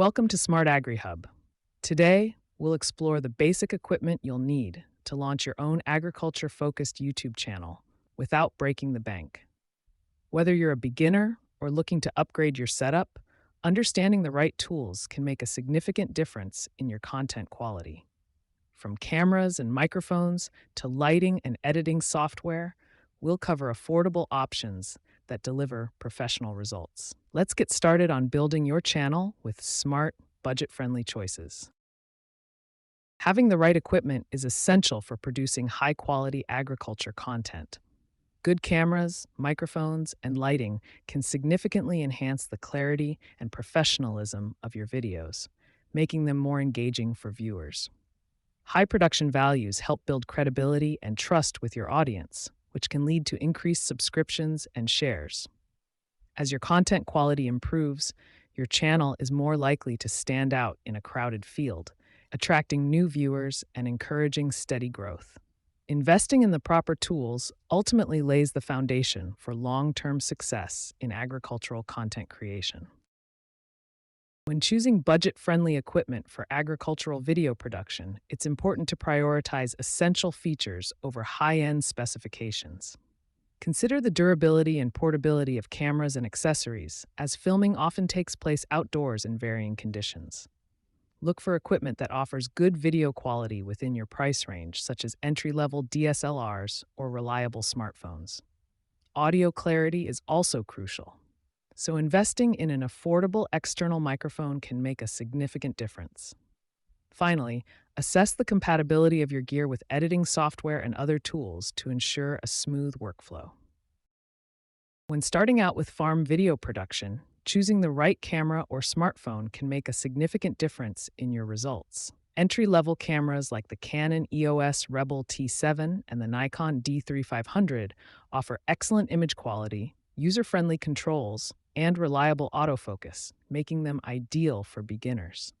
Welcome to SMART-AGRI Hub. Today, we'll explore the basic equipment you'll need to launch your own agriculture-focused YouTube channel without breaking the bank. Whether you're a beginner or looking to upgrade your setup, understanding the right tools can make a significant difference in your content quality. From cameras and microphones to lighting and editing software, we'll cover affordable options that deliver professional results. Let's get started on building your channel with smart, budget-friendly choices. Having the right equipment is essential for producing high-quality agriculture content. Good cameras, microphones, and lighting can significantly enhance the clarity and professionalism of your videos, making them more engaging for viewers. High production values help build credibility and trust with your audience, which can lead to increased subscriptions and shares. As your content quality improves, your channel is more likely to stand out in a crowded field, attracting new viewers and encouraging steady growth. Investing in the proper tools ultimately lays the foundation for long-term success in agricultural content creation. When choosing budget-friendly equipment for agricultural video production, it's important to prioritize essential features over high-end specifications. Consider the durability and portability of cameras and accessories, as filming often takes place outdoors in varying conditions. Look for equipment that offers good video quality within your price range, such as entry-level DSLRs or reliable smartphones. Audio clarity is also crucial, so investing in an affordable external microphone can make a significant difference. Finally, assess the compatibility of your gear with editing software and other tools to ensure a smooth workflow. When starting out with farm video production, choosing the right camera or smartphone can make a significant difference in your results. Entry-level cameras like the Canon EOS Rebel T7 and the Nikon D3500 offer excellent image quality, user-friendly controls, and reliable autofocus, making them ideal for beginners.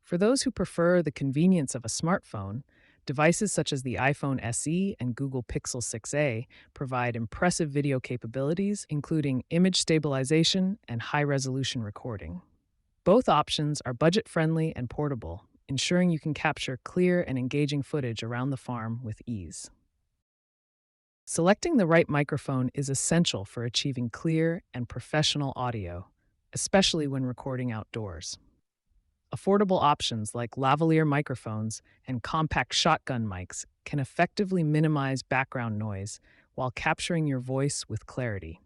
For those who prefer the convenience of a smartphone, devices such as the iPhone SE and Google Pixel 6a provide impressive video capabilities, including image stabilization and high-resolution recording. Both options are budget-friendly and portable, ensuring you can capture clear and engaging footage around the farm with ease. Selecting the right microphone is essential for achieving clear and professional audio, especially when recording outdoors. Affordable options like lavalier microphones and compact shotgun mics can effectively minimize background noise while capturing your voice with clarity.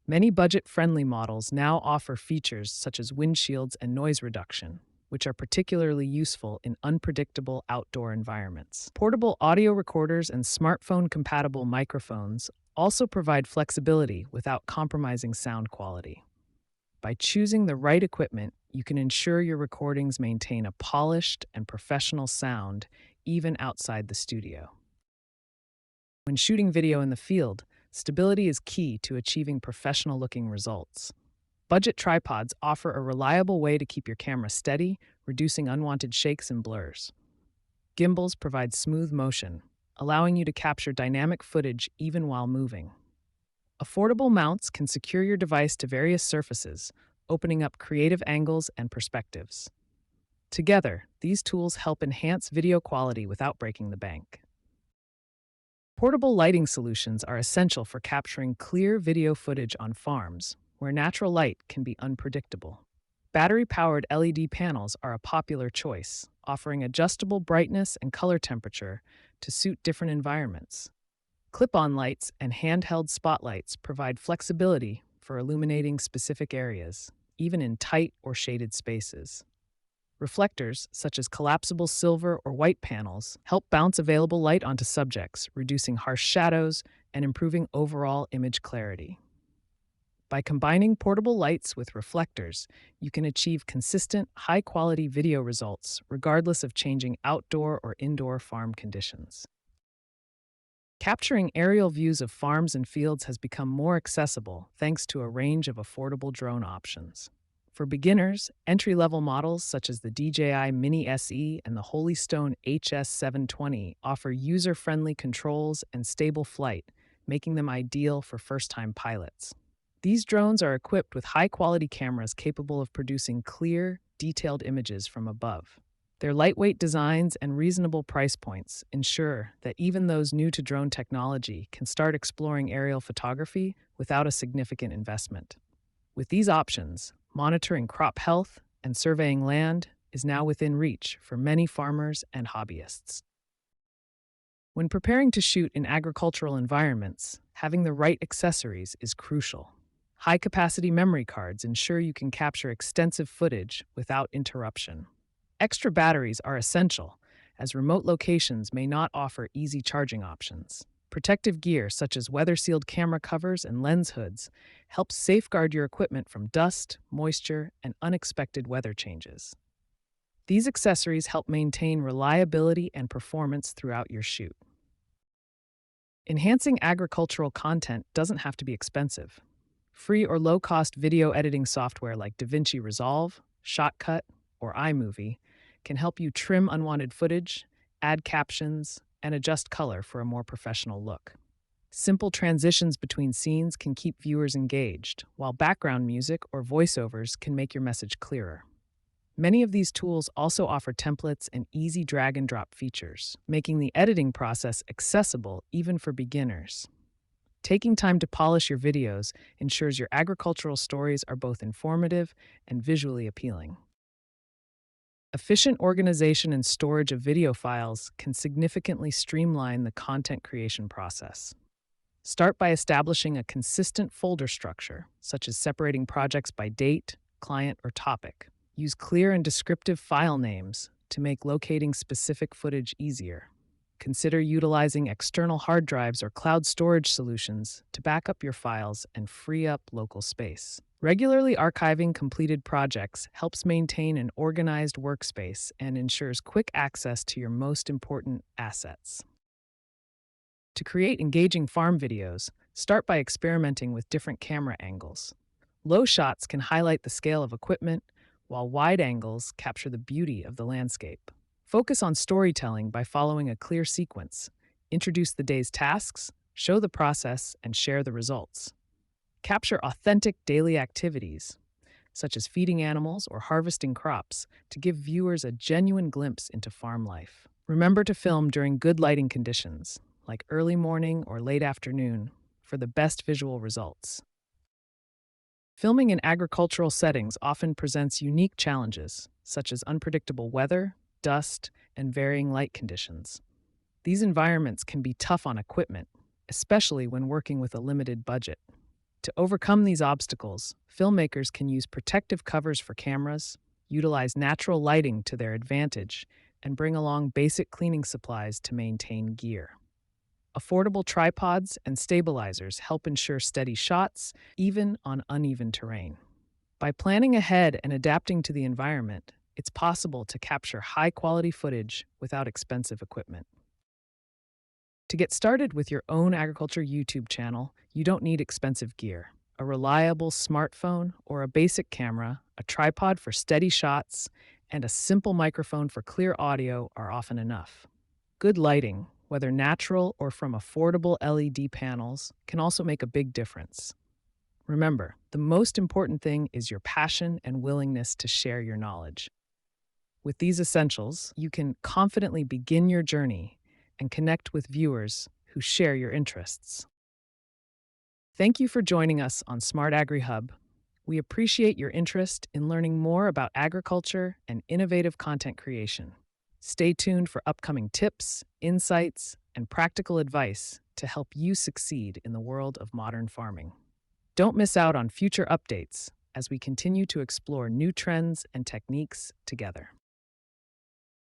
Many budget-friendly models now offer features such as windshields and noise reduction, which are particularly useful in unpredictable outdoor environments. Portable audio recorders and smartphone-compatible microphones also provide flexibility without compromising sound quality. By choosing the right equipment, you can ensure your recordings maintain a polished and professional sound even outside the studio. When shooting video in the field, stability is key to achieving professional-looking results. Budget tripods offer a reliable way to keep your camera steady, reducing unwanted shakes and blurs. Gimbals provide smooth motion, allowing you to capture dynamic footage even while moving. Affordable mounts can secure your device to various surfaces, opening up creative angles and perspectives. Together, these tools help enhance video quality without breaking the bank. Portable lighting solutions are essential for capturing clear video footage on farms, where natural light can be unpredictable. Battery-powered LED panels are a popular choice, offering adjustable brightness and color temperature to suit different environments. Clip-on lights and handheld spotlights provide flexibility for illuminating specific areas, even in tight or shaded spaces. Reflectors, such as collapsible silver or white panels, help bounce available light onto subjects, reducing harsh shadows and improving overall image clarity. By combining portable lights with reflectors, you can achieve consistent, high-quality video results regardless of changing outdoor or indoor farm conditions. Capturing aerial views of farms and fields has become more accessible thanks to a range of affordable drone options. For beginners, entry-level models such as the DJI Mini SE and the Holystone HS720 offer user-friendly controls and stable flight, making them ideal for first-time pilots. These drones are equipped with high-quality cameras capable of producing clear, detailed images from above. Their lightweight designs and reasonable price points ensure that even those new to drone technology can start exploring aerial photography without a significant investment. With these options, monitoring crop health and surveying land is now within reach for many farmers and hobbyists. When preparing to shoot in agricultural environments, having the right accessories is crucial. High-capacity memory cards ensure you can capture extensive footage without interruption. Extra batteries are essential, as remote locations may not offer easy charging options. Protective gear such as weather-sealed camera covers and lens hoods helps safeguard your equipment from dust, moisture, and unexpected weather changes. These accessories help maintain reliability and performance throughout your shoot. Enhancing agricultural content doesn't have to be expensive. Free or low-cost video editing software like DaVinci Resolve, Shotcut, or iMovie can help you trim unwanted footage, add captions, and adjust color for a more professional look. Simple transitions between scenes can keep viewers engaged, while background music or voiceovers can make your message clearer. Many of these tools also offer templates and easy drag-and-drop features, making the editing process accessible even for beginners. Taking time to polish your videos ensures your agricultural stories are both informative and visually appealing. Efficient organization and storage of video files can significantly streamline the content creation process. Start by establishing a consistent folder structure, such as separating projects by date, client, or topic. Use clear and descriptive file names to make locating specific footage easier. Consider utilizing external hard drives or cloud storage solutions to back up your files and free up local space. Regularly archiving completed projects helps maintain an organized workspace and ensures quick access to your most important assets. To create engaging farm videos, start by experimenting with different camera angles. Low shots can highlight the scale of equipment, while wide angles capture the beauty of the landscape. Focus on storytelling by following a clear sequence. Introduce the day's tasks, show the process, and share the results. Capture authentic daily activities, such as feeding animals or harvesting crops, to give viewers a genuine glimpse into farm life. Remember to film during good lighting conditions, like early morning or late afternoon, for the best visual results. Filming in agricultural settings often presents unique challenges, such as unpredictable weather, dust, and varying light conditions. These environments can be tough on equipment, especially when working with a limited budget. To overcome these obstacles, filmmakers can use protective covers for cameras, utilize natural lighting to their advantage, and bring along basic cleaning supplies to maintain gear. Affordable tripods and stabilizers help ensure steady shots, even on uneven terrain. By planning ahead and adapting to the environment, it's possible to capture high-quality footage without expensive equipment. To get started with your own agriculture YouTube channel, you don't need expensive gear. A reliable smartphone or a basic camera, a tripod for steady shots, and a simple microphone for clear audio are often enough. Good lighting, whether natural or from affordable LED panels, can also make a big difference. Remember, the most important thing is your passion and willingness to share your knowledge. With these essentials, you can confidently begin your journey and connect with viewers who share your interests. Thank you for joining us on SMART-AGRI Hub. We appreciate your interest in learning more about agriculture and innovative content creation. Stay tuned for upcoming tips, insights, and practical advice to help you succeed in the world of modern farming. Don't miss out on future updates as we continue to explore new trends and techniques together.